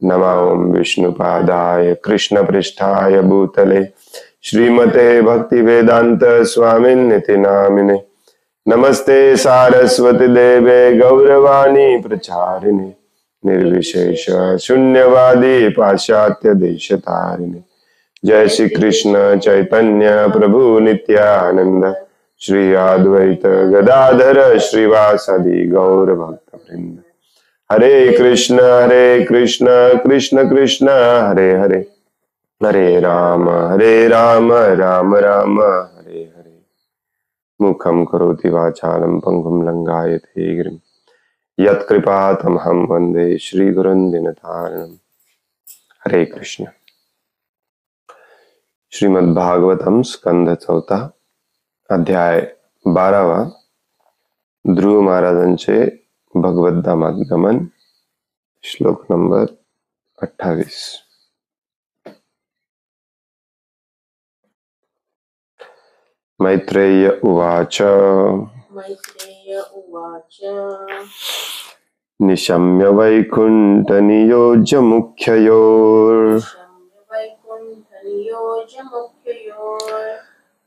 नमः ओं विष्णुपादाय कृष्णपृष्ठाय भूतले श्रीमते भक्तिवेदांत स्वामिन्निति नामिने। नमस्ते सारस्वती देवे गौरवाणी प्रचारिणे निर्विशेष शून्यवादी पाश्चात्य देशतारिणे। जय श्री कृष्ण चैतन्य प्रभु नित्यानंद श्री अद्वैत गदाधर श्रीवासादि गौर भक्त वृंद। हरे कृष्ण कृष्ण कृष्ण हरे हरे, हरे राम राम राम हरे हरे। मुखं करोति वाचालं पंगुं लंघयते गिरिं यत्कृपातमहं वन्दे श्रीगुरुं दीनतारिणम्। हरे कृष्ण। श्रीमद्भागवतम स्कंध 4 अध्याय 12 ध्रुव महाराजांचे भगवत धामागमन श्लोक नंबर 28। मैत्रेय उवाच निशम्य वैकुंठ नियोज्य मुख्ययोर्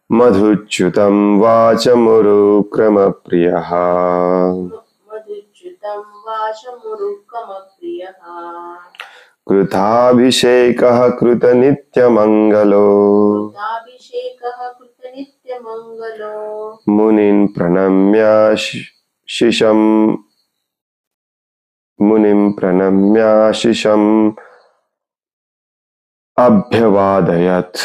मधुच्युतं वाचमुरुक्रम प्रियः कृताभिषेकः कृतनित्यमङ्गलो मुनिं प्रणम्य शिशम् अभ्यवादयत्।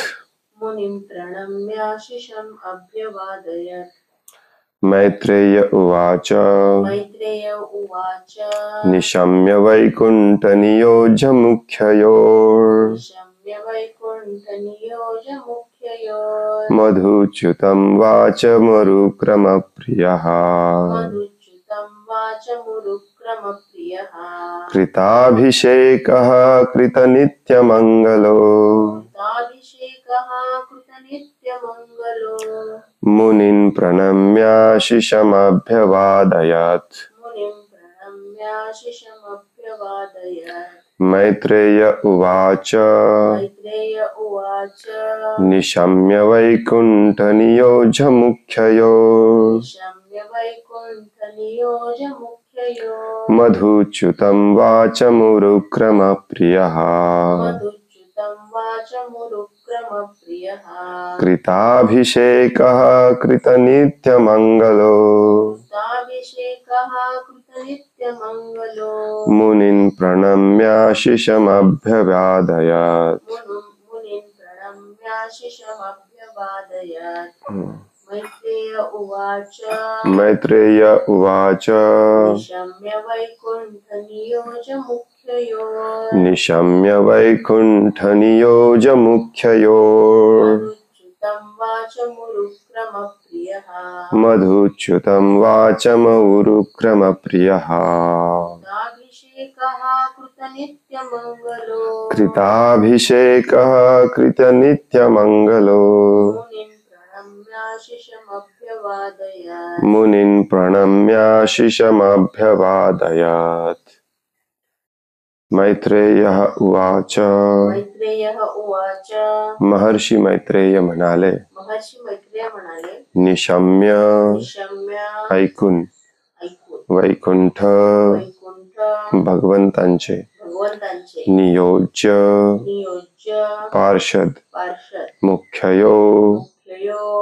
मैत्रेय उवाच निशम्य वैकुंठ नियोज्य मुख्ययोर् मधुच्युतं वाचमरुक्रम प्रियः कृताभिषेकः कृतनित्यमङ्गलो मुनिं प्रणम्य शिशमभ्यवादयत्। मैत्रेय उवाच निशम्य वैकुंठ नियोज्य मुख्ययोर् मधुच्युतं वाचमुरुक्रम प्रियः कृताभिषेकः कृतनित्यमङ्गलो मुनिं प्रणम्य शिशमभ्यवादयत्। मैत्रेय उवाच निशम्य वैकुंठ नियोज्य मुख्ययोर् मधुच्युतं वाचमरुक्रम प्रियः कृताभिषेकः कृतनित्यमङ्गलो मुनिं प्रणम्य शिशमभ्यवादयत्। मैत्रेय उवाच महर्षि मैत्रेय म्हणाले निशम्य ऐकून वैकुंठ भगवंतांचे नियोज्य पार्षद मुख्ययो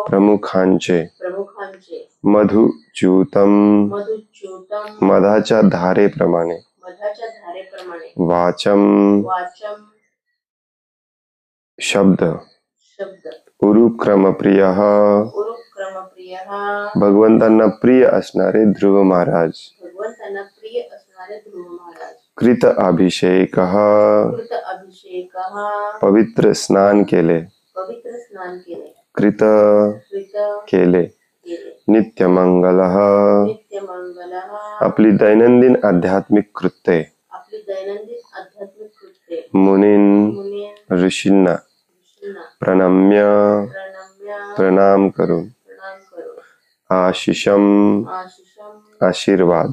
प्रमुखांचे मधुच्युतम मधाच्या धारेप्रमाणे वाचम शब्द उरुक्रम प्रियः भगवंतांना प्रिय असणारे ध्रुव महाराज कृत अभिषेकः पवित्र स्नान केले कृत केले नित्यमंगलः आपली दैनंदिन आध्यात्मिक कृत्ये मुनीन ऋषींना प्रणम्य प्रणाम करून आशिषम आशीर्वाद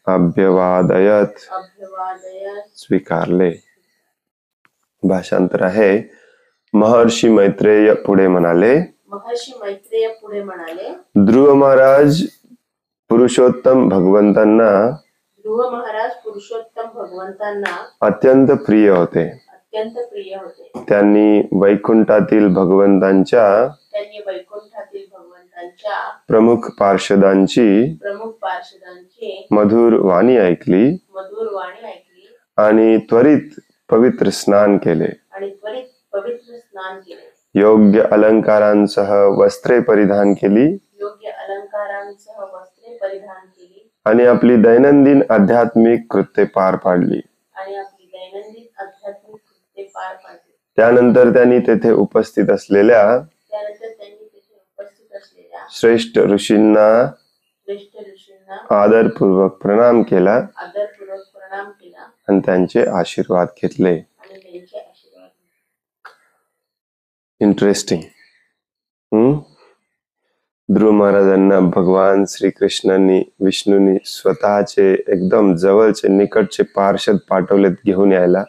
अभ्यवादयत स्वीकारले. भाषांतर आहे. महर्षी मैत्रेय पुढे म्हणाले, ध्रुव महाराज पुरुषोत्तम भगवंतांना अत्यंत प्रिय होते. त्यांनी वैकुंठातील भगवंतांच्या प्रमुख पार्षदांची मधुर वाणी ऐकली आणि त्वरित पवित्र स्नान केले. योग्य अलंकारांसह वस्त्रे परिधान केली आणि आपली दैनंदिन आध्यात्मिक कृत्ये पार पाडली. त्यानंतर त्यांनी तेथे उपस्थित असलेल्या श्रेष्ठ ऋषींना आदरपूर्वक प्रणाम केला आणि त्यांचे आशीर्वाद घेतले. इंटरेस्टिंग. ध्रुव महाराजांना भगवान श्रीकृष्णांनी विष्णूंनी स्वतःचे एकदम जवळचे निकटचे पार्षद पाठवलेत घेऊन यायला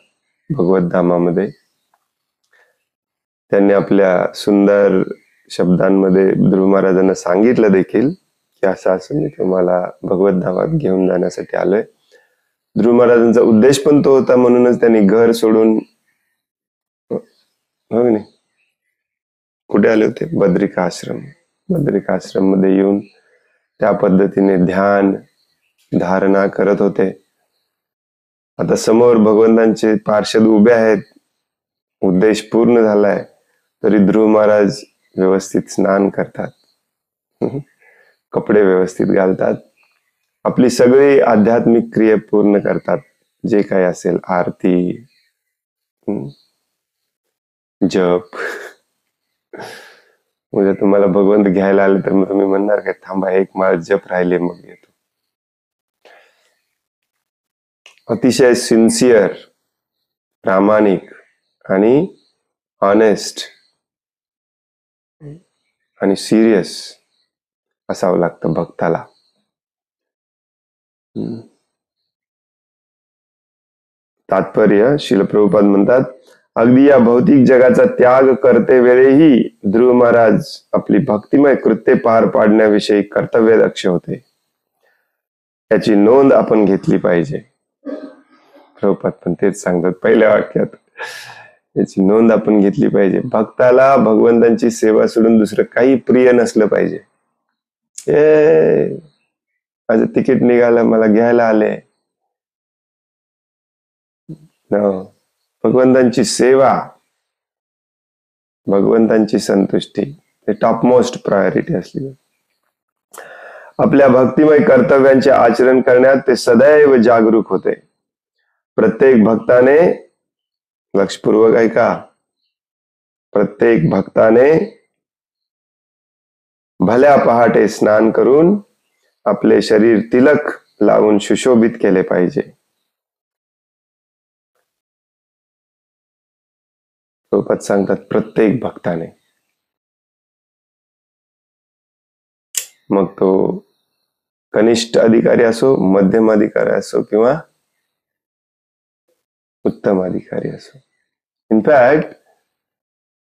भगवत धामामध्ये. त्यांनी आपल्या सुंदर शब्दांमध्ये ध्रुव महाराजांना सांगितलं देखील की असं मी तुम्हाला भगवत धामात घेऊन जाण्यासाठी आलोय. ध्रुव महाराजांचा उद्देश पण तो होता, म्हणूनच त्यांनी घर सोडून नाही कुठे आले होते, बद्रिकाश्रम. बद्रिकाश्रम मध्ये येऊन त्या पद्धतीने ध्यान धारणा करत होते. आता समोर भगवंतांचे पार्षद उभे आहेत, उद्देश पूर्ण झालाय, तरी ध्रुव महाराज व्यवस्थित स्नान करतात, कपडे व्यवस्थित घालतात, आपली सगळी आध्यात्मिक क्रिया पूर्ण करतात. जे काही असेल आरती, जप. म्हणजे तुम्हाला भगवंत घ्यायला आले तर मग तुम्ही म्हणणार काय, थांबा एक माळ जप राहिले मग येतो. अतिशय सिन्सिअर, प्रामाणिक आणि ऑनेस्ट आणि सिरियस असावं लागतं भक्ताला. तात्पर्य श्रील प्रभुपाद म्हणतात, अगदी या भौतिक जगाचा त्याग करते वेळेही ध्रुव महाराज आपली भक्तिमय कृत्ये पार पाडण्याविषयी कर्तव्यदक्ष होते. याची नोंद आपण घेतली पाहिजे. प्रभुपाद पण तेच सांगतात पहिल्या वाक्यात, याची नोंद आपण घेतली पाहिजे. भक्ताला भगवंतांची सेवा सोडून दुसरं काही प्रिय नसलं पाहिजे. माझं तिकीट निघालं, मला घ्यायला आले. भगवंतांची सेवा, भगवंतांची संतुष्टी हे टॉप मोस्ट प्रायोरिटी असली. आपल्या भक्तिमय कर्तव्यांचे आचरण करण्यात ते सदैव जागरूक होते. प्रत्येक भक्ताने, लक्षपूर्वक ऐका, प्रत्येक भक्ताने भल्या पहाटे स्नान करून आपले शरीर तिलक लावून सुशोभित केले पाहिजे. प्रभुपाद सांगतात प्रत्येक भक्ताने. मग तो कनिष्ठ अधिकारी असो, मध्यम अधिकारी असो किंवा उत्तम अधिकारी असो. इनफॅक्ट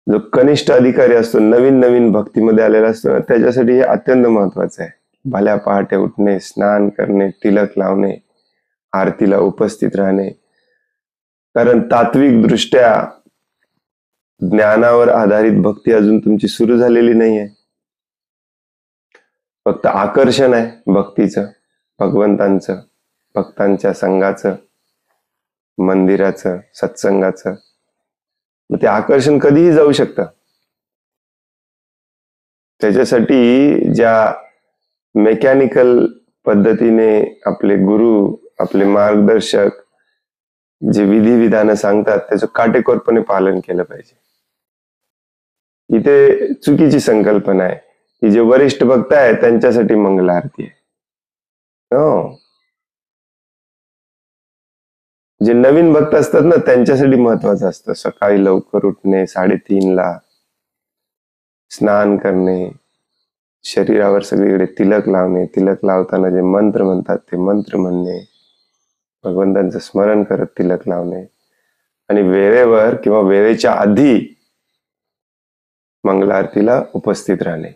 जो कनिष्ठ अधिकारी असतो, नवीन नवीन भक्तीमध्ये आलेला असतो ना, त्याच्यासाठी हे अत्यंत महत्वाचं आहे. भल्या पहाटे उठणे, स्नान करणे, तिलक लावणे, आरतीला उपस्थित राहणे. कारण तात्विक दृष्ट्या ज्ञानावर आधारित भक्ती अजून तुमची सुरू झालेली नाहीये. फक्त आकर्षण आहे भक्तीचं, भगवंतांचं, भक्तांच्या संघाचं, मंदिराचं, सत्संगाचं. ते आकर्षण कधीही जाऊ शकतं. त्याच्यासाठी ज्या मेकॅनिकल पद्धतीने आपले गुरु, आपले मार्गदर्शक जे विधी विधान सांगतात त्याचं काटेकोरपणे पालन केलं पाहिजे. इथे चुकीची संकल्पना आहे की जे वरिष्ठ भक्त आहे त्यांच्यासाठी मंगल आरती आहे. जे नवीन भक्त असतात ना त्यांच्यासाठी महत्वाचं असतं सकाळी लवकर उठणे, 3:30ला स्नान करणे, शरीरावर सगळीकडे तिलक लावणे, तिलक लावताना जे मंत्र म्हणतात ते मंत्र म्हणणे, भगवंतांचं स्मरण करत तिलक लावणे आणि वेळेवर किंवा वेळेच्या आधी मंगल आरतीला उपस्थित राहणे.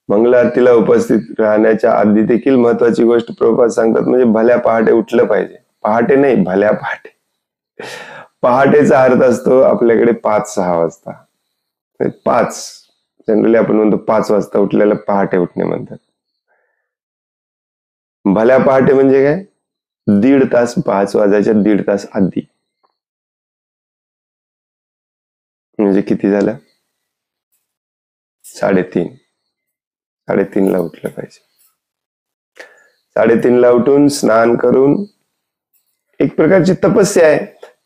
मंगल आरतीला उपस्थित राहण्याच्या आधी देखील महत्वाची गोष्ट प्रभुपाद सांगतात, म्हणजे भल्या पहाटे उठलं पाहिजे. पहाटे नाही, भल्या पहाटे. पहाटेचा अर्थ असतो आपल्याकडे 5-6 वाजता. 5 जनरली आपण म्हणतो 5 वाजता उठल्याला पहाटे उठणे म्हणतात. भल्या पहाटे म्हणजे काय? 1.5 तास, 5 वाजायच्या 1.5 तास आधी. म्हणजे किती झालं? 3:30. 3:30 ला उठलं पाहिजे. 3:30 ला उठून स्नान करून, एक प्रकारची तपस्या आहे.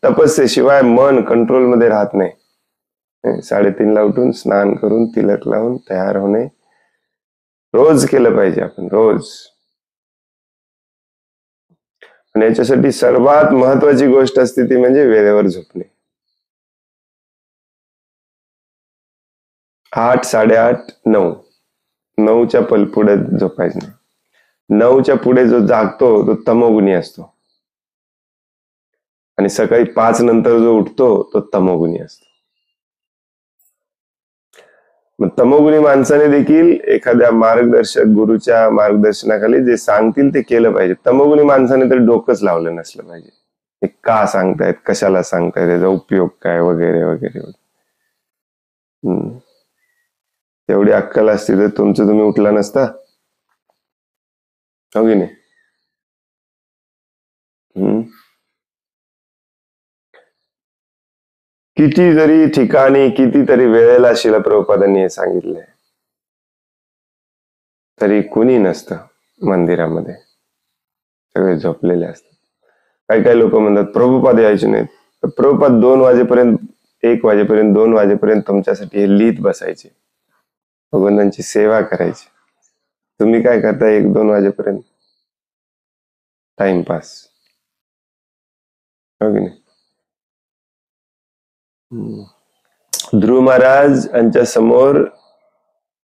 तपस्येशिवाय मन कंट्रोल मध्ये राहत नाही. 3:30 ला उठून स्नान करून तिलक लावून तयार होणे रोज केलं पाहिजे आपण, रोज. आणि याच्यासाठी सर्वात महत्वाची गोष्ट असते ती म्हणजे वेळेवर झोपणे. 8, 8:30, 9. 9च्या पुढे झोपायचं नाही. 9च्या पुढे जो जागतो तो तमोगुणी असतो आणि सकाळी 5 नंतर जो उठतो तो तमोगुणी असतो. मग तमोगुणी माणसाने देखील एखाद्या मार्गदर्शक गुरुच्या मार्गदर्शनाखाली जे सांगतील ते केलं पाहिजे. तमोगुणी माणसाने तर डोकंच लावलं नसलं पाहिजे. ते का सांगतायत, कशाला सांगतायत, त्याचा उपयोग काय, वगैरे वगैरे वगैरे. तेवढी अक्कल असती तर तुमचं तुम्ही उठला नसता, हो की नाही? किती जरी ठिकाणी, कितीतरी वेळेला शिला प्रभुपादांनी हे सांगितलंय, तरी कुणी नसतं मंदिरामध्ये, सगळे झोपलेले असतात. काही काही लोक म्हणतात प्रभुपाद यायचे नाहीत. प्रभुपाद 2 वाजेपर्यंत, 1 वाजेपर्यंत, 2 वाजेपर्यंत तुमच्यासाठी हे लिहित बसायचे, भगवंतांची सेवा करायची. तुम्ही काय करता 1-2 वाजेपर्यंत? टाइमपास, हो की नाही? ध्रुव महाराज यांच्या समोर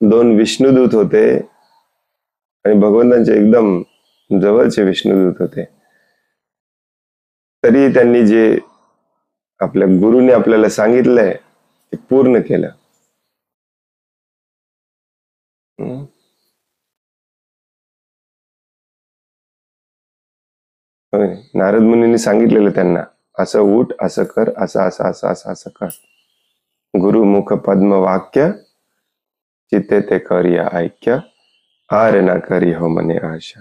2 विष्णुदूत होते आणि भगवंतांचे एकदम जवळचे विष्णुदूत होते. तरी त्यांनी जे आपल्या गुरुने आपल्याला सांगितलंय ते पूर्ण केलं. नारद मुनींनी सांगितलेलं त्यांना, असं उठ, असं कर, असं असं असं असं असं कर. गुरुमुख पद्म वाक्य चित्ते ते करिया ऐक्य, आर ना करी हो मने आशा.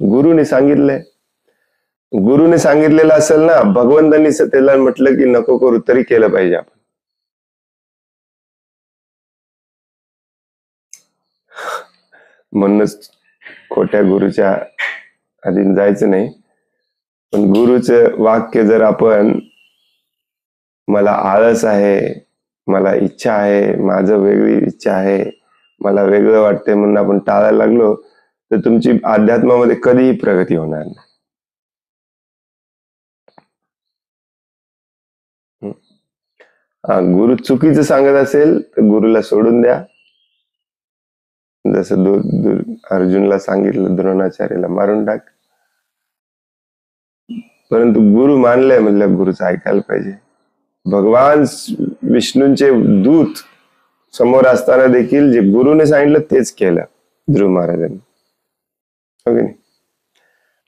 गुरुने सांगितलंय. गुरुने सांगितलेलं असेल ना, भगवंतांनी त्याला म्हटलं की नको करू तरी केलं पाहिजे आपण. म्हणूनच खोट्या गुरुच्या अधीन जायचं नाही. पण गुरुचं वाक्य जर आपण, मला आळस आहे, मला इच्छा आहे, माझं वेगळी इच्छा आहे, मला वेगळं वाटतंय म्हणून आपण टाळायला लागलो तर तुमची अध्यात्मामध्ये कधीही प्रगती होणार नाही. गुरु चुकीचं सांगत असेल तर गुरुला सोडून द्या. जसं अर्जुनला सांगितलं, द्रोणाचार्याला मारून टाक. परंतु गुरु मानलंय म्हणजे गुरुचं ऐकायला पाहिजे. भगवान विष्णूंचे दूत समोर असताना देखील जे गुरुने सांगितलं तेच केलं ध्रुव महाराजांनी, हो की नाही?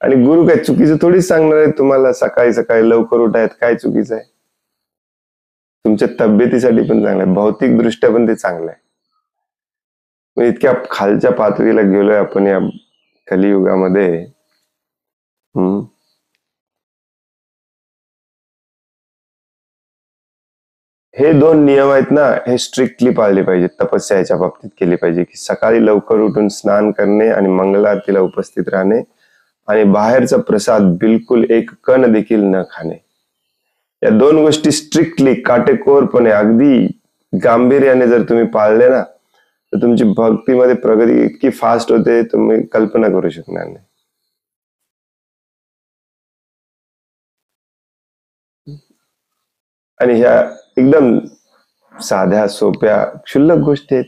आणि गुरु काय चुकीचं थोडीच सांगणार आहे तुम्हाला. सकाळी सकाळी लवकर उठायत काय चुकीचं आहे? तुमच्या तब्येतीसाठी पण चांगलं आहे, भौतिक दृष्ट्या पण ते चांगलं आहे. इतक्या खालच्या पातळीला गेलोय आपण या कलियुगामध्ये. हे 2 नियम आहेत ना, हे स्ट्रिक्टली पाळले पाहिजे. तपस्याच्या बाबतीत केली पाहिजे की सकाळी लवकर उठून स्नान करणे आणि मंगल आरतीला उपस्थित राहणे आणि बाहेरचा प्रसाद बिलकुल एक कण देखील न खाणे. या 2 गोष्टी स्ट्रिक्टली, काटेकोरपणे, अगदी गांभीर्याने जर तुम्ही पाळले ना तर तुमची भक्तीमध्ये प्रगती इतकी फास्ट होते तुम्ही कल्पना करू शकणार नाही. आणि ह्या एकदम साध्या सोप्या क्षुल्लक गोष्टी आहेत.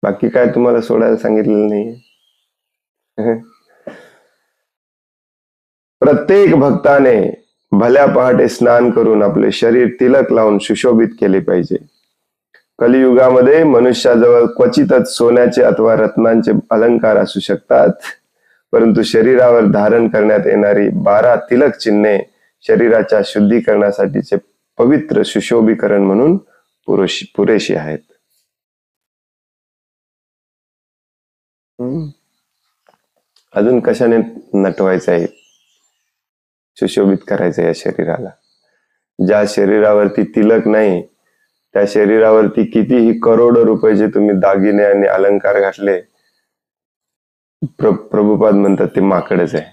बाकी काय तुम्हाला सोडायला सांगितलेलं नाही. प्रत्येक भक्ताने भल्या पहाटे स्नान करून आपले शरीर तिलक लावून सुशोभित केले पाहिजे. कलियुगामध्ये मनुष्याजवळ क्वचितच सोन्याचे अथवा रत्नांचे अलंकार असू शकतात, परंतु शरीरावर धारण करण्यात येणारी 12 तिलक चिन्हे शरीराच्या शुद्धीकरणासाठीचे पवित्र सुशोभीकरण म्हणून पुरेशी आहेत. अजून कशाने नटवायचं आहे, सुशोभित करायचं या शरीराला? ज्या शरीरावरती तिलक नाही त्या शरीरावरती कितीही करोडो रुपयाचे तुम्ही दागिने आणि अलंकार घातले, प्रभुपाद म्हणतात ते माकडच आहे.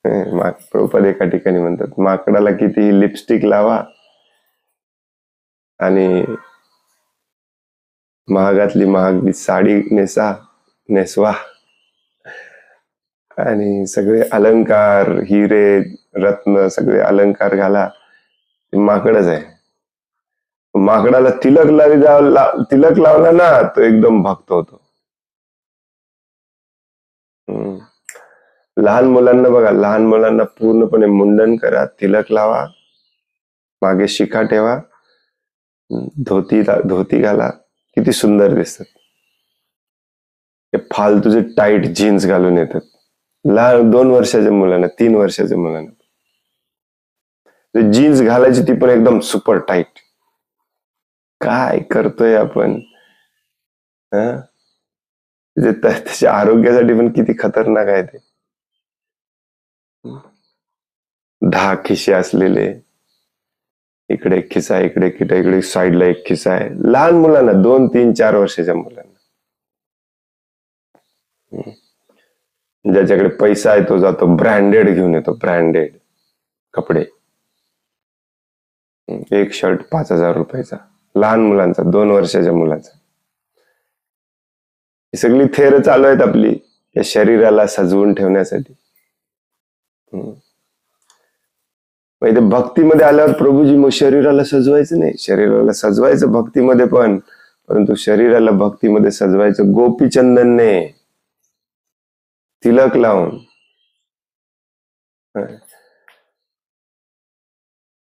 प्रभुपाद एका ठिकाणी म्हणतात माकडाला कितीही लिपस्टिक लावा आणि महागातली महागली साडी नेसवा आणि सगळे अलंकार, हिरे रत्न सगळे अलंकार घाला, माकडच आहे. माकडाला तिलक लावला ना तो एकदम भक्त होतो. लहान मुलांना बघा, लहान मुलांना पूर्णपणे मुंडन करा, तिलक लावा, मागे शिखा ठेवा, धोती घाला, किती सुंदर दिसतात. फालतूचे टाईट जीन्स घालून येतात लहान 2 वर्षाच्या मुलांना, 3 वर्षाच्या मुलांना. जीन्स घालायची ती पण एकदम सुपर टाईट. काय करतोय आपण? त्याच्या आरोग्यासाठी पण किती खतरनाक आहे ते. 10 खिसे असलेले, इकडे एक खिसा, इकडे साईडला एक खिसा आहे. लहान मुलांना 2, 3, 4 वर्षाच्या मुलांना. ज्याच्याकडे पैसा आहे तो जातो ब्रँडेड घेऊन येतो, ब्रँडेड कपडे. एक शर्ट 5,000 रुपयाचा, लहान मुलांचा, 2 वर्षाच्या मुलाचा. ही सगळी थेर चालू आहेत आपली या शरीराला सजवून ठेवण्यासाठी. भक्तीमध्ये आल्यावर प्रभूजी मग शरीराला सजवायचं नाही, शरीराला सजवायचं भक्तीमध्ये पण, परंतु शरीराला भक्तीमध्ये सजवायचं गोपीचंदनने, तिलक लावून.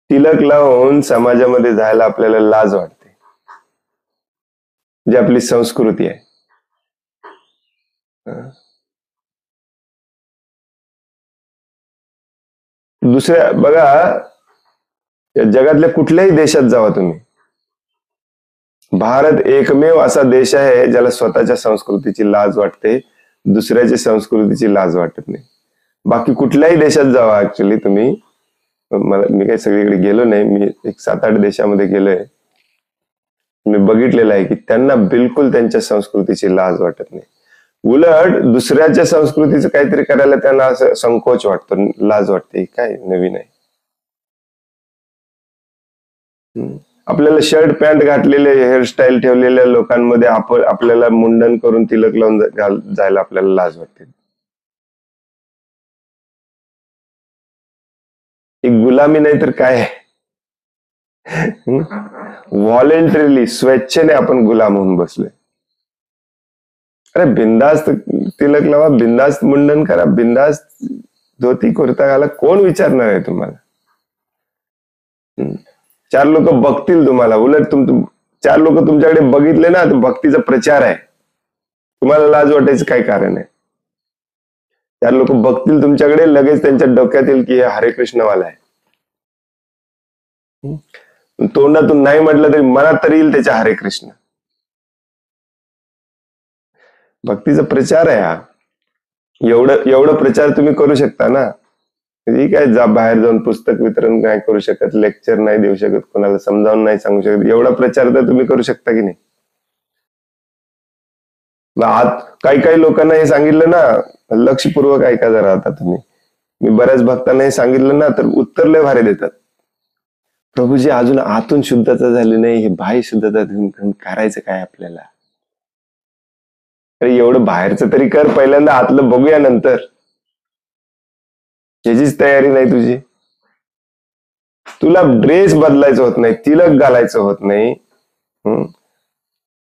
तिलक लावून समाजामध्ये जायला आपल्याला लाज वाटते, जी आपली संस्कृती आहे. दुसऱ्या बघा, या जगातल्या कुठल्याही देशात जावा तुम्ही, भारत एकमेव असा देश आहे ज्याला स्वतःच्या संस्कृतीची लाज वाटते, दुसऱ्याच्या संस्कृतीची लाज वाटत नाही. बाकी कुठल्याही देशात जावा, ऍक्च्युली तुम्ही, मी काही सगळीकडे गेलो नाही, मी एक 7-8 देशामध्ये गेलोय, मी बघितलेलं आहे की त्यांना बिलकुल त्यांच्या संस्कृतीची लाज वाटत नाही. उलट दुसऱ्याच्या संस्कृतीचं काहीतरी करायला त्यांना असं संकोच वाटतो, लाज वाटते. काय नवीन आहे? आपल्याला शर्ट पॅन्ट घातलेले, हेअरस्टाईल ठेवलेल्या लोकांमध्ये आपल्याला मुंडन करून तिलक लावून जायला आपल्याला लाज वाटते. ही गुलामी नाही तर काय आहे? व्हॉलेंटरीली, स्वेच्छेने आपण गुलाम होऊन बसलोय. अरे बिंदास्त तिलक लावा, बिंदास्त मुंडन करा, बिंदास्त धोती कुर्ता घाला, कोण विचारणार आहे तुम्हाला? 4 लोक बघतील तुम्हाला. उलट 4 लोक तुमच्याकडे बघितले ना, तर भक्तीचा प्रचार आहे, तुम्हाला लाज वाटायचं काय कारण आहे? 4 लोक बघतील तुमच्याकडे, लगेच त्यांच्या डोक्यात येईल की हे हरे कृष्णवाला आहे. तोंडातून नाही म्हटलं तरी मनात तरी येईल त्याच्या हरे कृष्ण. भक्तीचा प्रचार आहे हा. एवढं प्रचार तुम्ही करू शकता ना. ठीक आहे, बाहेर जाऊन पुस्तक वितरण नाही करू शकत, लेक्चर नाही देऊ शकत, कोणाला समजावून नाही सांगू शकत, एवढा प्रचार तर तुम्ही करू शकता की नाही? काही लोकांना हे सांगितलं ना, लक्षपूर्वक ऐका जरा आता तुम्ही, मी बऱ्याच भक्तांना हे सांगितलं ना, तर उत्तर लय भारी देतात. प्रभूजी अजून आतून शुद्धता झाली नाही, हे बाह्य शुद्धता करायचं काय आपल्याला? एवढं बाहेरचं तरी कर, पहिल्यांदा आतलं बघूया नंतर. याचीच तयारी नाही तुझी. तुला ड्रेस बदलायचं होत नाही, तिलक घालायचं होत नाही.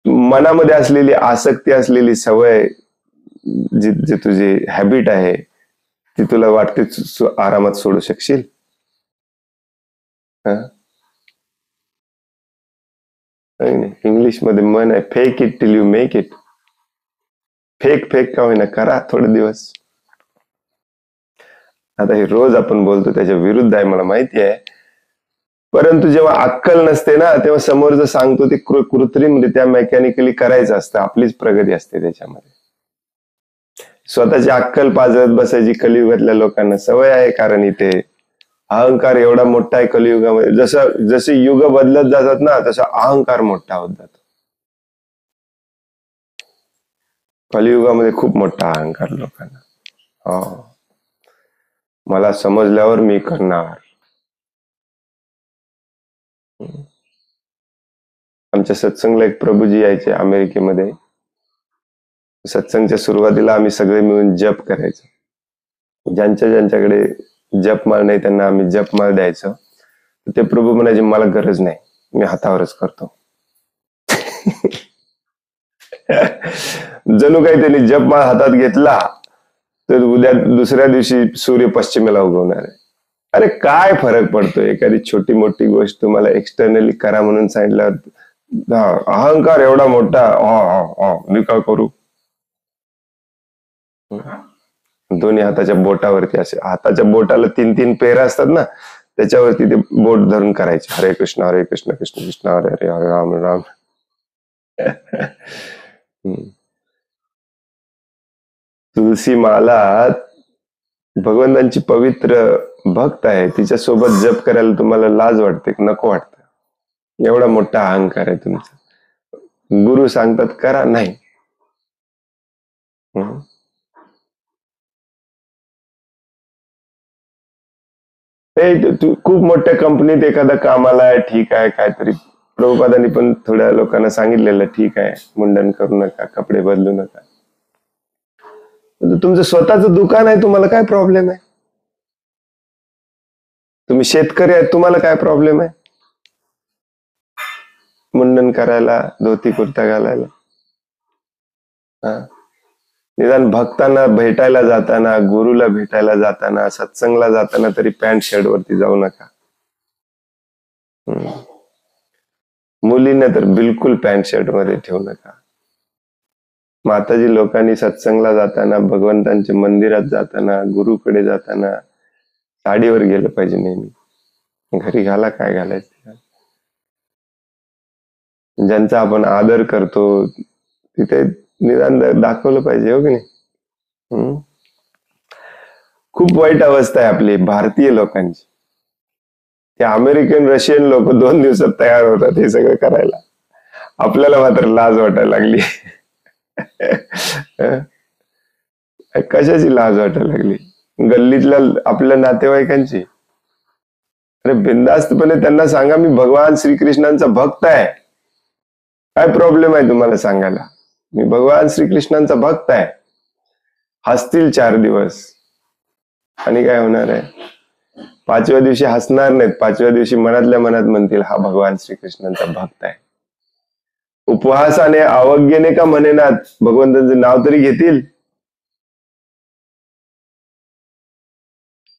मनामध्ये असलेली आसक्ती, असलेली सवय, जी जी तुझी हॅबिट आहे, ती तुला वाटते आरामात सोडू शकशील? इंग्लिश मध्ये म्हण आहे, fake it till you make it. Fake fake का होईना करा थोडे दिवस. आता हे रोज आपण बोलतो त्याच्या विरुद्ध आहे, मला माहिती आहे. परंतु जेव्हा अक्कल नसते ना, तेव्हा समोर जर सांगतो ते कृत्रिमरित्या मेकॅनिकली करायचं असतं. आपलीच प्रगती असते त्याच्यामध्ये. स्वतःची अक्कल पाजत बसायची कलियुगातल्या लोकांना सवय आहे. कारण इथे अहंकार एवढा मोठा आहे कलियुगामध्ये. जसं जसे युग बदलत जातात ना, तसा अहंकार मोठा होत जातो. कलियुगामध्ये खूप मोठा अहंकार लोकांना. हो, मला समजल्यावर मी करणार. आमच्या सत्संगला एक प्रभूजी यायचे अमेरिकेमध्ये. सत्संगच्या सुरुवातीला आम्ही सगळे मिळून जप करायचो. ज्यांच्याकडे जपमाळ नाही त्यांना आम्ही जपमाळ द्यायचो. ते प्रभू म्हणायचे मला गरज नाही, मी हातावरच करतो. जणू काही त्यांनी जपमाळ हातात घेतला तर उद्या दुसऱ्या दिवशी सूर्य पश्चिमेला उगवणार आहे. अरे काय फरक पडतो, एखादी छोटी मोठी गोष्ट तुम्हाला एक्सटर्नली करा म्हणून सांगितल्यावर अहंकार एवढा मोठा, मी काय करू. दोन्ही हाताच्या बोटावरती, असे हाताच्या बोटाला 3-3 पेरा असतात ना, त्याच्यावरती ते बोट धरून करायचे, हरे कृष्ण कृष्ण कृष्ण हरे हरे, हरे राम राम. तुलसी माला भगवंतांची पवित्र भक्त आहे, तिच्या सोबत जप करायला तुम्हाला लाज वाटते, नको वाटतं? एवढा मोठा अहंकार आहे तुमचा. गुरु सांगतात करा, नाही. खूप मोठ्या कंपनीत एखादा कामाला आहे, ठीक आहे, काहीतरी प्रभुपादांनी पण थोड्या लोकांना सांगितलेलं, ठीक आहे, मुंडन करू नका, कपडे बदलू नका. तुमचं स्वतःचं दुकान आहे, तुम्हाला काय प्रॉब्लेम आहे? तुम्ही शेतकरी आहेत, तुम्हाला काय प्रॉब्लेम आहे मुंडन करायला, धोती कुर्ता घालायला? निदान भक्तांना भेटायला जाताना, गुरुला भेटायला जाताना, सत्संगला जाताना तरी पॅन्ट शर्ट वरती जाऊ नका. मुलींना तर बिलकुल पॅन्ट शर्ट मध्ये ठेवू नका. माताजी लोकांनी सत्संगला जाताना, भगवंतांच्या मंदिरात जाताना, गुरुकडे जाताना साडीवर गेलं पाहिजे नेहमी. घरी घाला काय घालायचं. ज्यांचा आपण आदर करतो तिथे निदान दाखवलं पाहिजे, हो की नाही? खूप वाईट अवस्था आहे आपली भारतीय लोकांची. ते अमेरिकन रशियन लोक 2 दिवसात तयार होतात हे सगळं करायला. आपल्याला मात्र लाज वाटायला लागली. कशाची लाज वाटायला लागली? गल्लीतल्या आपल्या नातेवाईकांची. अरे बिनधास्तपणे त्यांना सांगा मी भगवान श्रीकृष्णांचा भक्त आहे. काय प्रॉब्लेम आहे तुम्हाला सांगायला? मी भगवान श्रीकृष्णांचा भक्त आहे. हसतील 4 दिवस आणि काय होणार आहे? 5व्या दिवशी हसणार नाहीत. 5व्या दिवशी मनातल्या मनात म्हणतील हा भगवान श्रीकृष्णांचा भक्त आहे. उपहासाने, अवज्ञेने का म्हणेनात, भगवंतांचे नाव तरी घेतील.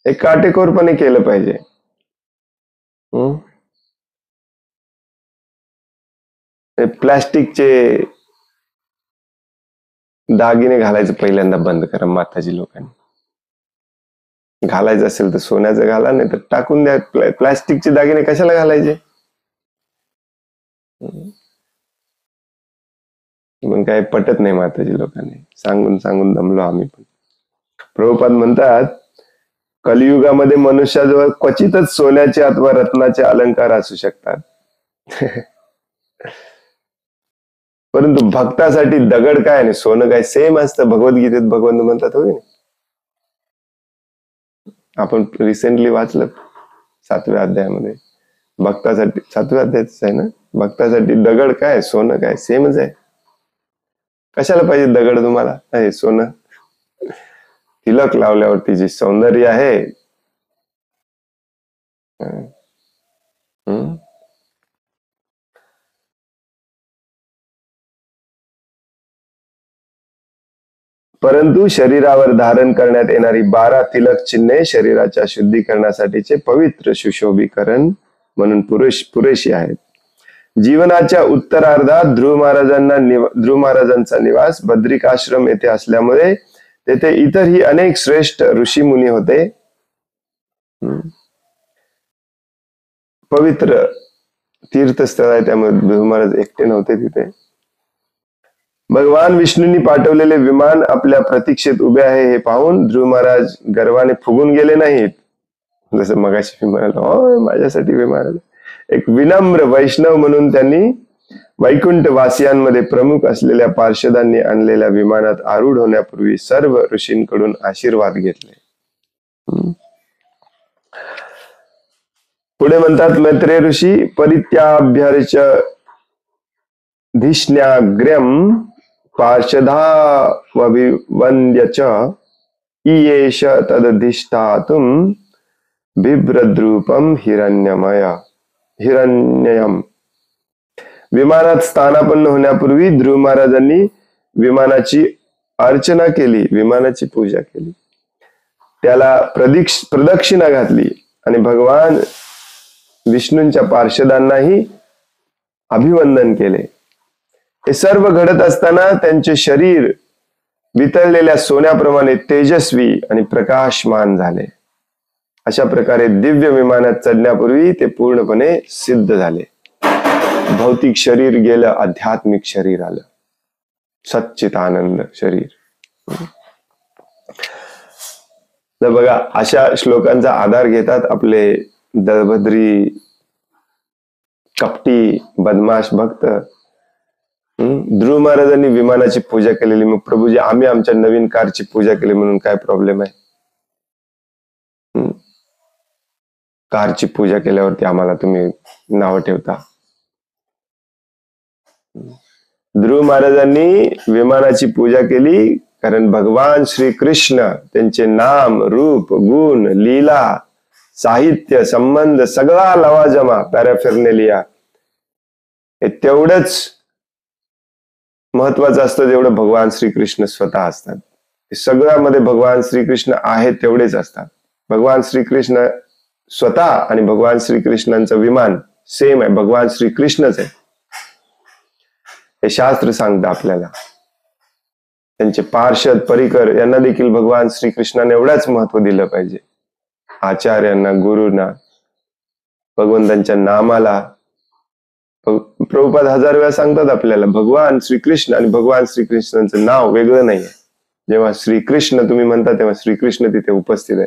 हे काटेकोरपणे केलं पाहिजे. प्लास्टिकचे दागिने घालायचं पहिल्यांदा बंद करा माताजी लोकांनी. घालायचं असेल तर सोन्याचं घाला, नाही तर टाकून द्या. प्लास्टिकचे दागिने कशाला घालायचे? पण काय पटत नाही माताजी लोकांनी. सांगून सांगून दमलो आम्ही पण. प्रभुपाद म्हणतात कलियुगामध्ये मनुष्याजवळ क्वचितच सोन्याचे अथवा रत्नाचे अलंकार असू शकतात. परंतु भक्तासाठी दगड काय आणि सोनं काय सेम असतं. भगवद्गीतेत भगवंत म्हणतात, हो. आपण रिसेंटली वाचलं 7व्या अध्यायामध्ये. भक्तासाठी 7व्या अध्यायाच आहे ना, भक्तासाठी दगड काय सोनं काय सेमच आहे. कशाला पाहिजे दगड तुम्हाला? हे सोनं. तिलक लावल्यावरती जे सौंदर्य आहे हम्म. परंतु शरीरावर धारण करण्यात येणारी 12 तिलक चिन्हे शरीराच्या शुद्धीकरणासाठीचे पवित्र सुशोभीकरण म्हणून पुरेशी आहेत. जीवनाच्या उत्तरार्धात ध्रुव महाराजांचा निवास बद्रिकाश्रम येथे असल्यामुळे तेथे इतरही अनेक श्रेष्ठ ऋषी मुनी होते. पवित्र तीर्थस्थळ आहे, त्यामुळे ध्रुव महाराज एकटे नव्हते तिथे. भगवान विष्णूंनी पाठवलेले विमान आपल्या प्रतीक्षेत उभे आहे हे पाहून ध्रुव महाराज गर्वाने फुगून गेले नाहीत. जसं मगाशी मी म्हणालो, हो माझ्यासाठी विमान आलं. एक विनम्र वैष्णव म्हणून त्यांनी वैकुंठ वासियांमध्ये प्रमुख असलेल्या पार्षदांनी आणलेल्या विमानात आरूढ होण्यापूर्वी सर्व ऋषींकडून आशीर्वाद घेतले. पुढे म्हणतात, मैत्रेय ऋषी परित्याभ्यर्च धिष्ण्याग्र्यम पार्षदावभिवन्द्य च ईयेष तदधिष्ठातुं बिभ्रद्रूपम हिरण्ययम. विमानात स्थानापन्न होण्यापूर्वी ध्रुव महाराजांनी विमानाची अर्चना केली, विमानाची पूजा केली, त्याला प्रदक्षिणा घातली आणि भगवान विष्णूंच्या पार्षदांनाही अभिवंदन केले. हे सर्व घडत असताना त्यांचे शरीर वितळलेल्या सोन्याप्रमाणे तेजस्वी आणि प्रकाशमान झाले. अशा प्रकारे दिव्य विमानात चढण्यापूर्वी ते पूर्णपणे सिद्ध झाले. भौतिक शरीर गेलं, आध्यात्मिक शरीर आलं, सच्चिदानंद शरीर. तर बघा, अशा श्लोकांचा आधार घेतात आपले दळभद्री कपटी बदमाश भक्त. ध्रुव महाराजांनी विमानाची पूजा केलेली, मग प्रभूजी आम्ही आमच्या नवीन कारची पूजा केली म्हणून काय प्रॉब्लेम आहे? कारची पूजा केल्यावरती आम्हाला तुम्ही नाव ठेवता. ध्रुव महाराजांनी विमानाची पूजा केली कारण भगवान श्रीकृष्ण त्यांचे नाम, रूप, गुण, लीला, साहित्य, संबंध सगळा लवाजमा पॅराफेर्नेलिया हे तेवढंच महत्वाचं असतं जेवढं भगवान श्रीकृष्ण स्वतः असतात. सगळ्यामध्ये भगवान श्रीकृष्ण आहे तेवढेच असतात. भगवान श्रीकृष्ण स्वतः आणि भगवान श्रीकृष्णांचं विमान सेम आहे, भगवान श्रीकृष्णच आहे हे शास्त्र सांगतं आपल्याला. त्यांचे पार्षद परिकर यांना देखील भगवान श्रीकृष्णाने एवढाच महत्व दिलं पाहिजे. आचार्यांना, गुरुंना, भगवंतांच्या नामाला. प्रभुपाद 1000 वेळा सांगतात आपल्याला भगवान श्रीकृष्ण आणि भगवान श्रीकृष्णांचं नाव वेगळं नाहीये. जेव्हा श्रीकृष्ण तुम्ही म्हणता तेव्हा श्रीकृष्ण तिथे उपस्थित आहे.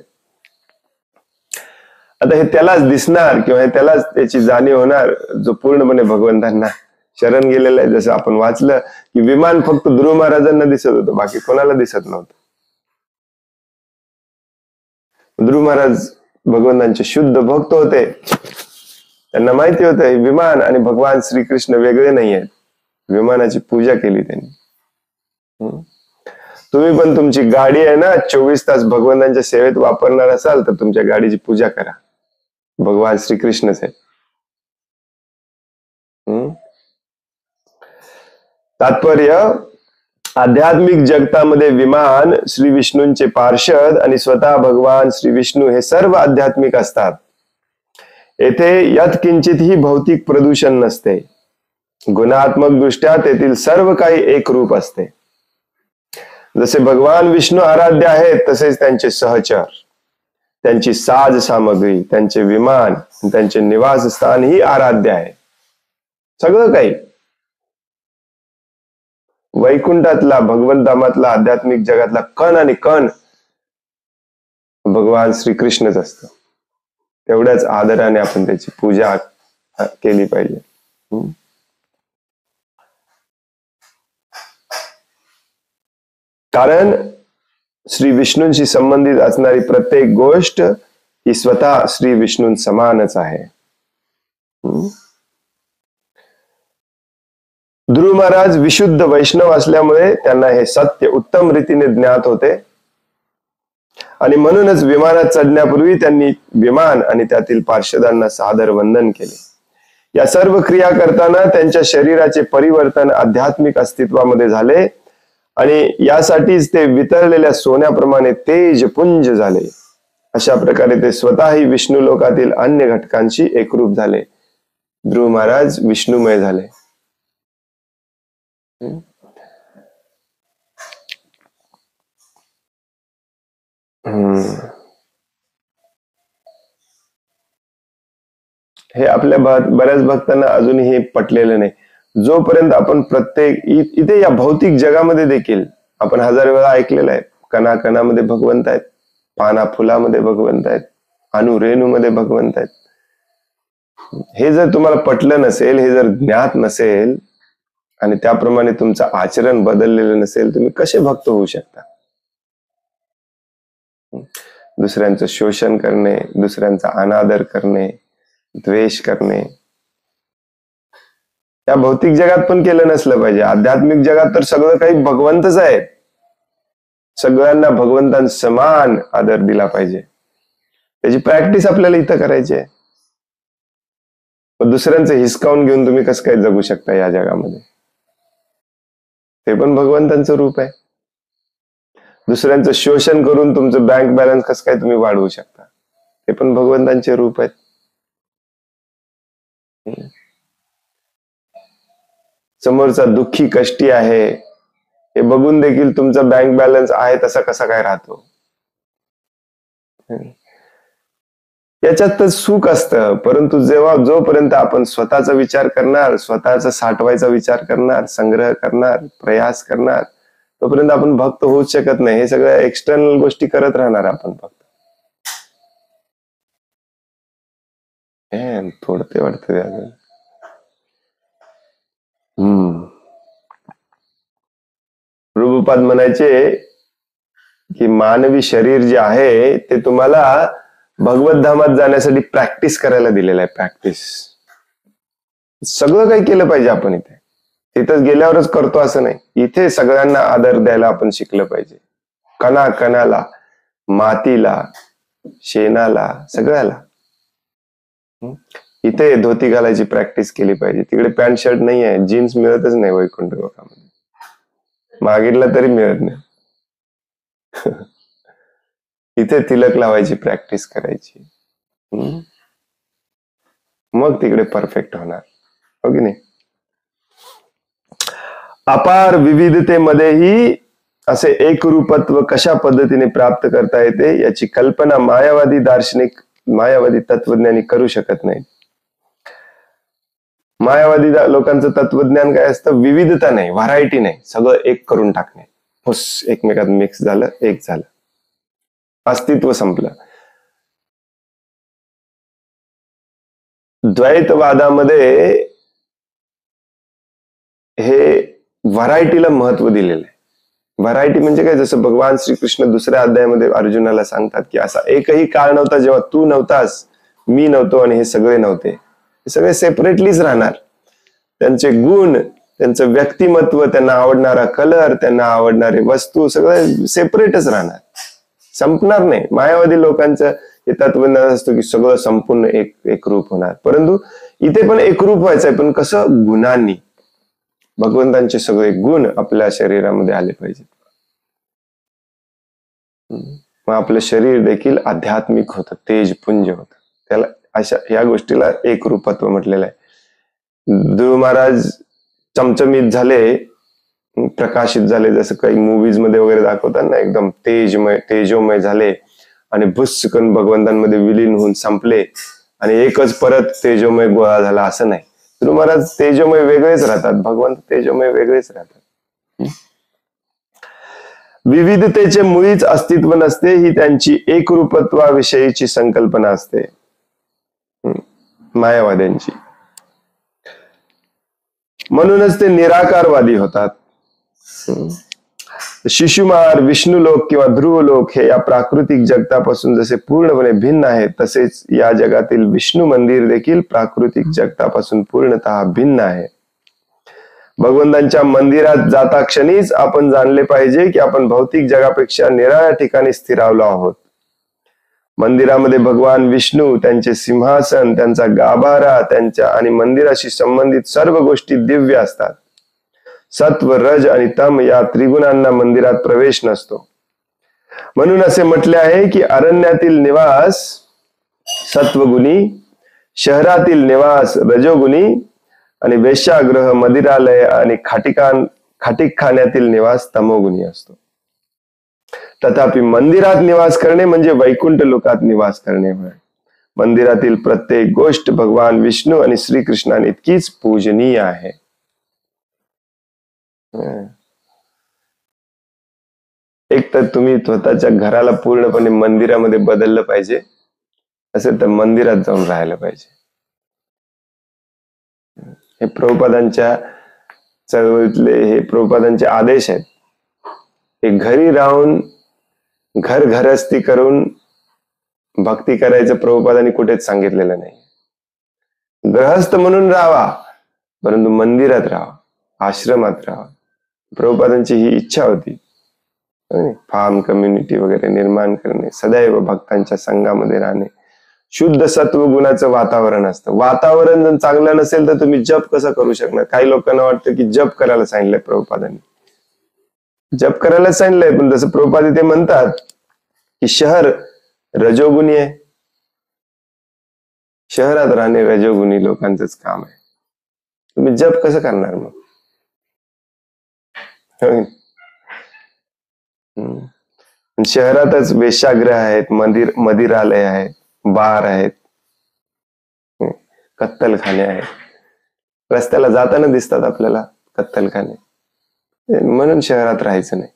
आता हे त्यालाच दिसणार किंवा हे त्यालाच त्याची जाणीव होणार जो पूर्णपणे भगवंतांना शरण गेलेला आहे. जसं आपण वाचलं की विमान फक्त ध्रुव महाराजांना दिसत होतं, बाकी कोणाला दिसत नव्हतं. ध्रुव महाराज भगवंतांचे शुद्ध भक्त होते, त्यांना माहिती होतं हे विमान आणि भगवान श्रीकृष्ण वेगळे नाही आहेत. विमानाची पूजा केली त्यांनी. तुम्ही पण तुमची गाडी आहे ना 24 तास भगवंतांच्या सेवेत वापरणार असाल तर तुमच्या गाडीची पूजा करा, भगवान श्रीकृष्णच आहे. तात्पर्य, आध्यात्मिक जगतामध्ये विमान, श्री विष्णूंचे पार्षद आणि स्वतः भगवान श्री विष्णू हे सर्व आध्यात्मिक असतात. येथे यत्किंचितही भौतिक प्रदूषण नसते. गुणात्मक दृष्ट्या तेथील सर्व काही एकरूप असते. जसे भगवान विष्णू आराध्य आहेत तसेच त्यांचे सहचर, त्यांची साज सामग्री, त्यांचे विमान, त्यांचे निवासस्थान ही आराध्य आहे. सगळं काही वैकुंठातला, भगवंतामातला, आध्यात्मिक जगातला कण आणि कण भगवान श्रीकृष्णच असतं. तेवढ्याच आदराने आपण त्याची पूजा केली पाहिजे. कारण श्री विष्णूंशी संबंधित असणारी प्रत्येक गोष्ट ही स्वतः श्री विष्णूं समानच आहे. ध्रुव महाराज विशुद्ध वैष्णव असल्यामुळे त्यांना हे सत्य उत्तम रीतीने ज्ञात होते. आणि म्हणूनच विमानात चढण्यापूर्वी त्यांनी विमान आणि त्यातील पार्षदांना सादर वंदन केले. या सर्व क्रिया करताना त्यांच्या शरीराचे परिवर्तन आध्यात्मिक अस्तित्वामध्ये झाले आणि यासाठीच ते वितळलेल्या सोन्याप्रमाणे तेजपुंज झाले. अशा प्रकारे ते स्वतःही विष्णू लोकातील अन्य घटकांशी एकरूप झाले. ध्रुव महाराज विष्णुमय झाले. हे आपल्या बऱ्याच भक्तांना अजूनही पटलेलं नाही. जोपर्यंत आपण प्रत्येक इथे या भौतिक जगामध्ये देखील आपण हजार वेळा ऐकलेलं आहे, कणा कणामध्ये भगवंत आहेत, पाना फुलामध्ये भगवंत आहेत, अणु रेणूमध्ये भगवंत आहेत. हे जर तुम्हाला पटलं नसेल, हे जर ज्ञात नसेल आणि त्याप्रमाणे तुमचं आचरण बदललेलं नसेल, तुम्ही कसे भक्त होऊ शकता? दुसऱ्यांचं शोषण करणे, दुसऱ्यांचा अनादर करणे, द्वेष करणे, या भौतिक जगात पण केलं नसलं पाहिजे. आध्यात्मिक जगात तर सगळं काही भगवंतच आहे. सगळ्यांना भगवंतां समान आदर दिला पाहिजे. त्याची प्रॅक्टिस आपल्याला इथं करायची आहे. दुसऱ्यांचं हिसकावून घेऊन तुम्ही कसं काय जगू शकता या जगामध्ये? ते पण भगवंतांचं रूप आहे. दुसऱ्यांचं शोषण करून तुमचं बँक बॅलन्स कसं काय तुम्ही वाढवू शकता? ते पण भगवंतांचे रूप आहेत. समोरचा दुःखी कष्टी आहे हे बघून देखील तुमचा बँक बॅलन्स आहे तसा कसा काय राहतो? याच्यात सुख असतं. परंतु जोपर्यंत आपण स्वतःचा विचार करणार, स्वतःचा साठवायचा विचार करणार, संग्रह करणार, प्रयास करणार, तोपर्यंत आपण भक्त होऊच शकत नाही. हे सगळ्या एक्सटर्नल गोष्टी करत राहणार आपण फक्त. थोडं ते वाटतं. प्रभुपाद म्हणायचे की मानवी शरीर जे आहे ते तुम्हाला भगवत धामात जाण्यासाठी प्रॅक्टिस करायला दिलेलं आहे. प्रॅक्टिस सगळं काही केलं पाहिजे आपण इथे. तिथं गेल्यावरच करतो असं नाही. इथे सगळ्यांना आदर द्यायला आपण शिकलं पाहिजे. कणा कणाला, मातीला, शेणाला, सगळ्याला. इथे धोती घालायची प्रॅक्टिस केली पाहिजे. तिकडे पॅन्ट शर्ट नाही आहे, जीन्स मिळतच नाही वैकुंठ लोकांमध्ये. मागितला तरी मिळत नाही. इथे तिलक लावायची प्रॅक्टिस करायची. मग तिकडे परफेक्ट होणार, हो की नाही? अपार विविधतेमध्येही असे एकरूपत्व कशा पद्धतीने प्राप्त करता येते याची कल्पना मायावादी तत्वज्ञानी करू शकत नाही. मायावादी लोकांचं तत्वज्ञान काय असतं? विविधता नाही, व्हरायटी नाही, सगळं एक करून टाकणे. हुस, एकमेकात मिक्स झालं, एक झालं, अस्तित्व संपलं. द्वैतवादामध्ये हे व्हरायटीला महत्व दिलेलं आहे. व्हरायटी म्हणजे काय? जसं भगवान श्रीकृष्ण दुसऱ्या अध्यायामध्ये अर्जुनाला सांगतात की असा एकही काळ नव्हता जेव्हा तू नव्हतास, मी नव्हतो आणि हे सगळे नव्हते. हे सगळे सेपरेटलीच राहणार. त्यांचे गुण, त्यांचं व्यक्तिमत्व, त्यांना आवडणारा कलर, त्यांना आवडणारे वस्तू सगळं सेपरेटच राहणार, संपणार नाही. मायावादी लोकांचं हे तत्वज्ञान असतं की सगळं संपूर्ण एकरूप होणार. परंतु इथे पण एकरूप व्हायचं आहे, पण कसं? गुणांनी. भगवंतांचे सगळे गुण आपल्या शरीरामध्ये आले पाहिजेत. मग आपलं शरीर देखील आध्यात्मिक होतं, तेजपुंज होतं. त्याला अशा या गोष्टीला एकरूपत्व म्हटलेलं आहे. ध्रुव महाराज चमचमीत झाले, प्रकाशित झाले, जसं काही मूवीज मध्ये वगैरे दाखवतात ना, एकदम तेजोमय झाले आणि भुस्कन भगवंतांमध्ये विलीन होऊन संपले आणि एकच परत तेजोमय गोळा झाला, असं नाही. ध्रुव महाराज तेजोमय वेगळेच राहतात, भगवंत तेजोमय वेगळेच राहतात. विविधतेचे मुळीच अस्तित्व नसते, ही त्यांची एकरूपत्वाविषयीची संकल्पना असते मायावाद्यांची. म्हणूनच ते निराकारवादी होतात. शिशुमार, विष्णुलोक किंवा ध्रुवलोक हे या प्राकृतिक जगतापासून जसे पूर्णपणे भिन्न आहेत, तसेच या जगातील विष्णू मंदिर देखील प्राकृतिक जगतापासून पूर्णतः भिन्न आहे. भगवंतांच्या मंदिरात जाता क्षणीच आपण जाणले पाहिजे की आपण भौतिक जगापेक्षा निराळ्या ठिकाणी स्थिरावलो आहोत. मंदिरामध्ये भगवान विष्णू, त्यांचे सिंहासन, त्यांचा गाभारा, त्यांच्या आणि मंदिराशी संबंधित सर्व गोष्टी दिव्य असतात. सत्व, रज आणि तम या त्रिगुणांना मंदिरात प्रवेश नसतो. म्हणून असे म्हटले आहे की अरण्यातील निवास सत्वगुणी, शहरातील निवास रजोगुणी आणि वेश्यागृह, मदिरालय आणि खाटीकखान्यातील निवास तमोगुणी असतो. तथापि मंदिरात निवास करणे म्हणजे वैकुंठ लोकात निवास करणे होय. मंदिरातील प्रत्येक गोष्ट भगवान विष्णू आणि श्रीकृष्णाने इतकीच पूजनीय आहे. एक तर तुम्ही स्वतःच्या घराला पूर्णपणे मंदिरामध्ये बदललं पाहिजे, असेल तर मंदिरात जाऊन राहायला पाहिजे. हे प्रभुपादांच्या चळवळीतले हे प्रभुपादांचे आदेश आहेत. हे घरी राहून घरगृहस्थी करून भक्ती करायचं प्रभुपादांनी कुठेच सांगितलेलं नाही. गृहस्थ म्हणून राहावा, परंतु मंदिरात राहा, आश्रमात राहा. प्रभुपादांची ही इच्छा होती. फार्म कम्युनिटी वगैरे निर्माण करणे, सदैव भक्तांच्या संघामध्ये राहणे, शुद्ध सत्व गुणाचं वातावरण असतं. वातावरण जर चांगलं नसेल तर तुम्ही जप कसं करू शकणार? काही लोकांना वाटतं की जप करायला सांगितलंय प्रभुपादांनी. जप करायला सांगितलंय, पण जसं प्रभुपाद ते म्हणतात की शहर रजोगुणी आहे. शहरात राहणे रजोगुणी लोकांचंच काम आहे. तुम्ही जप कसं करणार मग? शहरातच वेश्यागृह आहेत, मदिरालय आहेत, बार आहेत, कत्तलखाने आहेत. रस्त्याला जाताना दिसतात आपल्याला कत्तलखाने. म्हणून शहरात राहायचं नाही.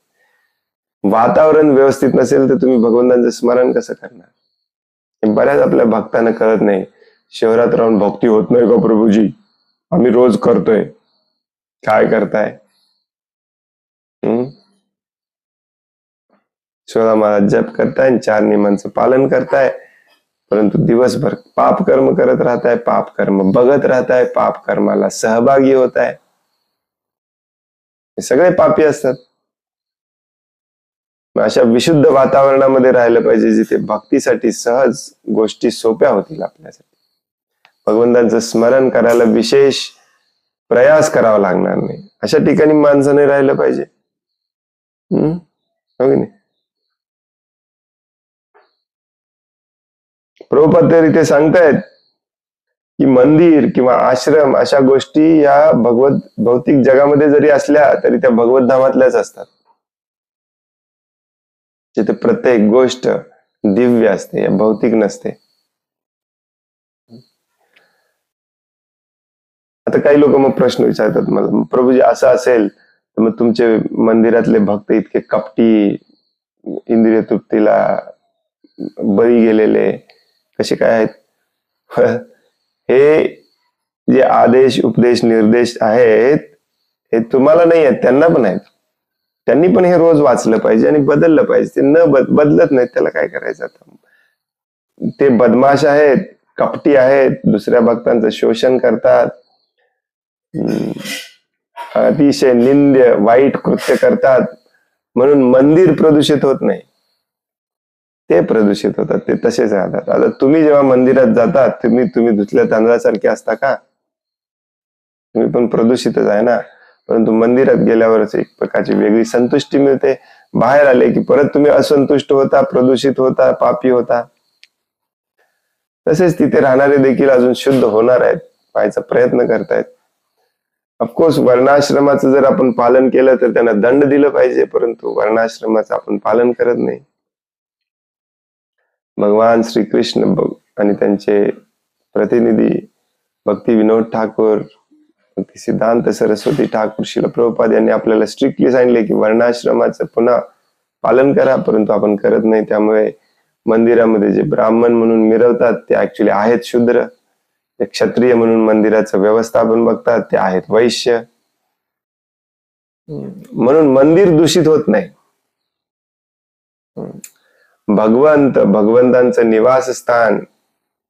वातावरण व्यवस्थित नसेल तर तुम्ही भगवंतांचं स्मरण कसं करणार? बऱ्याच आपल्या भक्तांना कळत नाही. शहरात राहून भक्ती होत नाही का प्रभूजी? आम्ही रोज करतोय. काय करताय? 16 माळा जप करताय, 4 नियमांचं पालन करताय, परंतु दिवसभर पाप कर्म करत राहताय, पाप कर्म बघत राहताय, पाप कर्माला सहभागी होत आहे. हे सगळे पापी असतात. अशा विशुद्ध वातावरणामध्ये राहिलं पाहिजे जिथे भक्तीसाठी सहज गोष्टी सोप्या होतील आपल्यासाठी. भगवंतांचं स्मरण करायला विशेष प्रयास करावा लागणार नाही. अशा ठिकाणी माणसाने राहिलं पाहिजे. हो की नाही? प्रभुपाद तरी ते सांगतायत की मंदिर किंवा आश्रम अशा गोष्टी या भौतिक जगामध्ये जरी असल्या तरी त्या भगवत धामातल्याच असतात, जिथे प्रत्येक गोष्ट दिव्य असते, या भौतिक नसते. आता काही लोक मग प्रश्न विचारतात मला, प्रभूजी असं असेल तर मग तुमचे मंदिरातले भक्त इतके कपटी, इंद्रिय तृप्तीला बळी गेलेले कसे काय आहेत? हे जे आदेश, उपदेश, निर्देश आहेत हे तुम्हाला नाही आहेत, त्यांना पण आहेत. त्यांनी पण हे रोज वाचलं पाहिजे आणि बदललं पाहिजे. ते न बदलत नाहीत, त्याला काय करायचं आता? ते बदमाश आहेत, कपटी आहेत, दुसऱ्या भक्तांचं शोषण करतात, अतिशय निंद्य वाईट कृत्य करतात. म्हणून मंदिर प्रदूषित होत नाही, ते प्रदूषित होतात, ते तसेच राहतात. आता तुम्ही जेव्हा मंदिरात जातात तुम्ही धुतल्या तांदळासारखे असता का? तुम्ही पण प्रदूषितच आहे ना. परंतु मंदिरात गेल्यावरच एक प्रकारची वेगळी संतुष्टी मिळते. बाहेर आले की परत तुम्ही असंतुष्ट होता, प्रदूषित होता, पापी होता. तसेच तिथे राहणारे देखील अजून शुद्ध होणार आहेत, व्हायचा प्रयत्न करतायत. ऑफकोर्स वर्णाश्रमाचं जर आपण पालन केलं तर त्यांना दंड दिलं पाहिजे, परंतु वर्णाश्रमाचं आपण पालन करत नाही. भगवान श्रीकृष्ण आणि त्यांचे प्रतिनिधी भक्ती विनोद ठाकूर, भक्ती सिद्धांत सरस्वती ठाकूर, श्रील प्रभुपाद यांनी आपल्याला स्ट्रिक्टली सांगितले की वर्णाश्रमाचं पुन्हा पालन करा, परंतु आपण करत नाही. त्यामुळे मंदिरामध्ये जे ब्राह्मण म्हणून मिरवतात ते ऍक्च्युली आहेत शूद्र. ते क्षत्रिय म्हणून मंदिराचं व्यवस्थापन बघतात ते आहेत वैश्य. म्हणून मंदिर दूषित होत नाही. भगवंतांचं निवासस्थान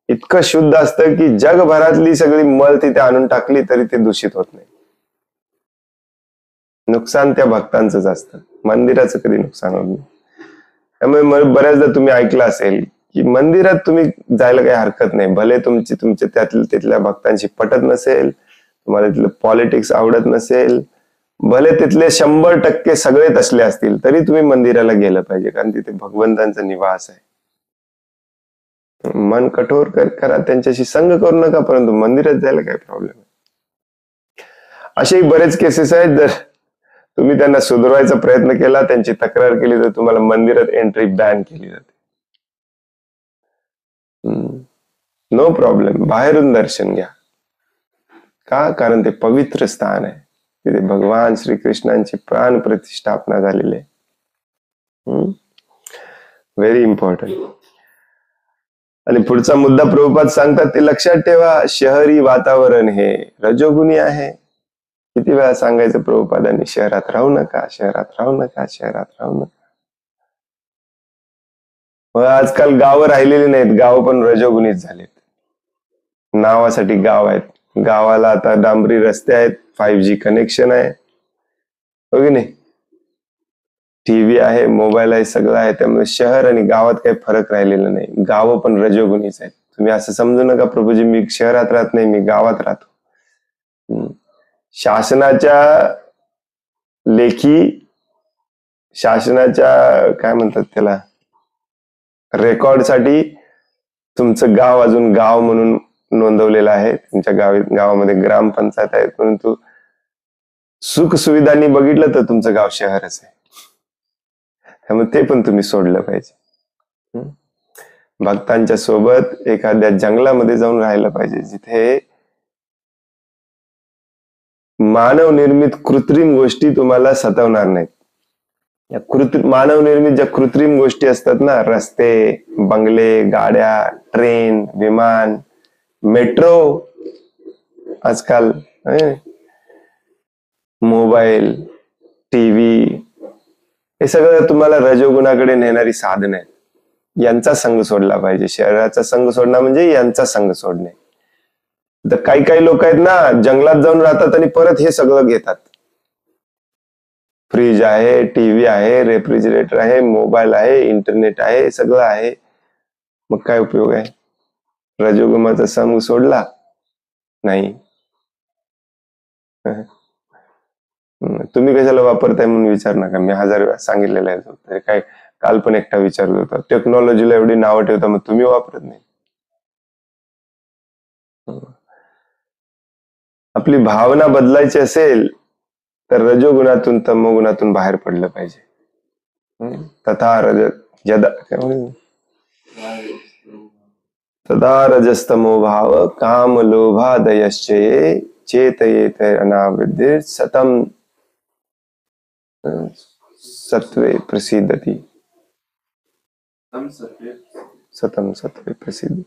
इतकं शुद्ध असतं की जगभरातली सगळी मल तिथे आणून टाकली तरी ते दूषित होत नाही. नुकसान त्या भक्तांचंच असतं, मंदिराचं कधी नुकसान होत नाही. त्यामुळे बऱ्याचदा तुम्ही ऐकलं असेल की मंदिरात तुम्ही जायला काही हरकत नाही. भले तुमच्या तिथल्या भक्तांशी पटत नसेल, तुम्हाला तिथलं पॉलिटिक्स आवडत नसेल, भले तिथले 100% सगळे तसले असतील, तरी तुम्ही मंदिराला गेलं पाहिजे, कारण तिथे भगवंतांचा निवास आहे. मन कठोर करा, त्यांच्याशी संग करू नका, परंतु मंदिरात जायला काय प्रॉब्लेम आहे. असे बरेच केसेस आहेत. जर तुम्ही त्यांना सुधारवायचा प्रयत्न केला, त्यांची तक्रार केली, तर तुम्हाला मंदिरात एंट्री बॅन केली जाते. नो प्रॉब्लेम, बाहेरून दर्शन घ्या. का? कारण ते पवित्र स्थान आहे, तिथे भगवान श्रीकृष्णांची प्राण प्रतिष्ठापना झालेली आहे. Very important. आणि पुढचा मुद्दा प्रभुपाद सांगतात ते लक्षात ठेवा. शहरी वातावरण हे रजोगुणी आहे. किती वेळा सांगायचं प्रभुपादांनी, शहरात राहू नका, शहरात राहू नका, शहरात राहू नका. आजकाल गावं राहिलेली नाहीत, गाव पण रजोगुणीच झालेत. नावासाठी गाव आहेत. गावाला आता डांबरी रस्ते आहेत, 5G कनेक्शन आहे, हो की नाही, टीव्ही आहे, मोबाईल आहे, सगळं आहे. त्यामुळे शहर आणि गावात काही फरक राहिलेला नाही. गावं पण रजोगुणीच आहेत. तुम्ही असं समजू नका प्रभूजी मी शहरात राहत नाही, मी गावात राहतो. शासनाच्या लेखी, शासनाच्या काय म्हणतात त्याला, रेकॉर्डसाठी तुमचं गाव अजून गाव म्हणून नोंदवलेलं आहे. तुमच्या गावामध्ये ग्रामपंचायत आहे, परंतु सुख सुविधांनी बघितलं तर तुमचं गाव शहरच आहे. त्यामुळे ते पण तुम्ही सोडलं पाहिजे. भक्तांच्या सोबत एखाद्या जंगलामध्ये जाऊन राहायला पाहिजे, जिथे मानव निर्मित कृत्रिम गोष्टी तुम्हाला सतावणार नाहीत. या मानव निर्मित ज्या कृत्रिम गोष्टी असतात ना, रस्ते, बंगले, गाड्या, ट्रेन, विमान, मेट्रो, आजकाल मोबाईल, टीव्ही, हे सगळं तुम्हाला रजोगुणाकडे नेणारी साधन आहेत. यांचा संग सोडला पाहिजे. शहराचा संग सोडणं म्हणजे यांचा संग सोडणे. तर काही काही लोक आहेत ना, जंगलात जाऊन राहतात आणि परत हे सगळं घेतात. फ्रीज आहे, टीव्ही आहे, रेफ्रिजरेटर आहे, मोबाईल आहे, इंटरनेट आहे, सगळं आहे. मग काय उपयोग आहे? रजोगुणाचा संग सोडला नाही. तुम्ही कशाला वापरताय म्हणून विचार नका. मी 1000 वेळा सांगितलेलं आहे. काय काल पण एकटा विचारत होता, टेक्नॉलॉजीला एवढी नावं ठेवता, मग तुम्ही वापरत नाही. आपली भावना बदलायची असेल तर रजोगुणातून तमोगुणातून बाहेर पडलं पाहिजे. तथा रजस्तमो भाव काम लोभादयश्चये चेतयेत अनावृद्धिर सतम सत्वे प्रसिद्धती. सतम सत्वे प्रसिद्ध.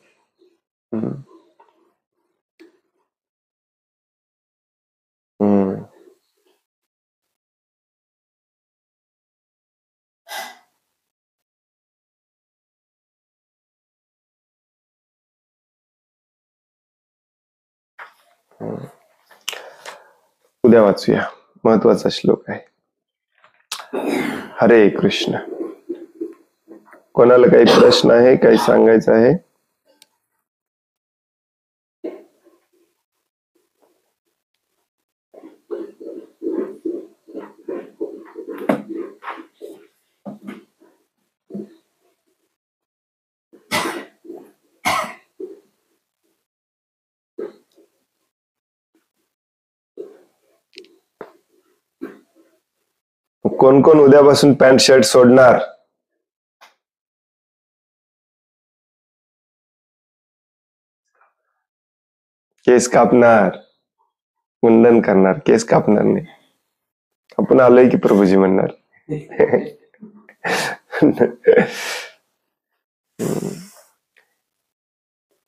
उद्या वाचूया, महत्वाचा श्लोक आहे. हरे कृष्ण. कोणाला काही प्रश्न आहे, काही सांगायचं आहे? कोण कोण उद्यापासून पॅन्ट शर्ट सोडणार? केस कापणार, मुंडन करणार, केस कापणार नाही. आपण आलोय की प्रभूजी म्हणणार.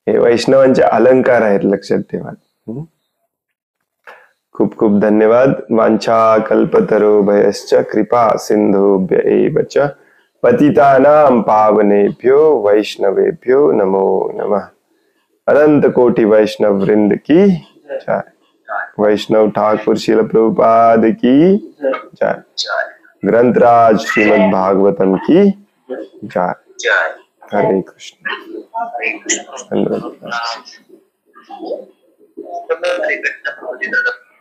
हे वैष्णवांचे अलंकार आहेत, लक्षात ठेवा. खूप खूप धन्यवाद. वांछा कल्पतरुभ्यश्च कृपा सिंधुभ्य एव च पतितानां पावनेभ्यो वैष्णवेभ्यो नमो नमः. अनंत कोटि वैष्णव वृंद की जय. वैष्णव ठाकुर श्रील प्रभुपाद की जय. ग्रंथराज श्रीमद् भागवतम की जय. हरे कृष्ण. हरे कृष्ण. धन्यवाद. नाम. तर घटना प्रवृत्ती दादा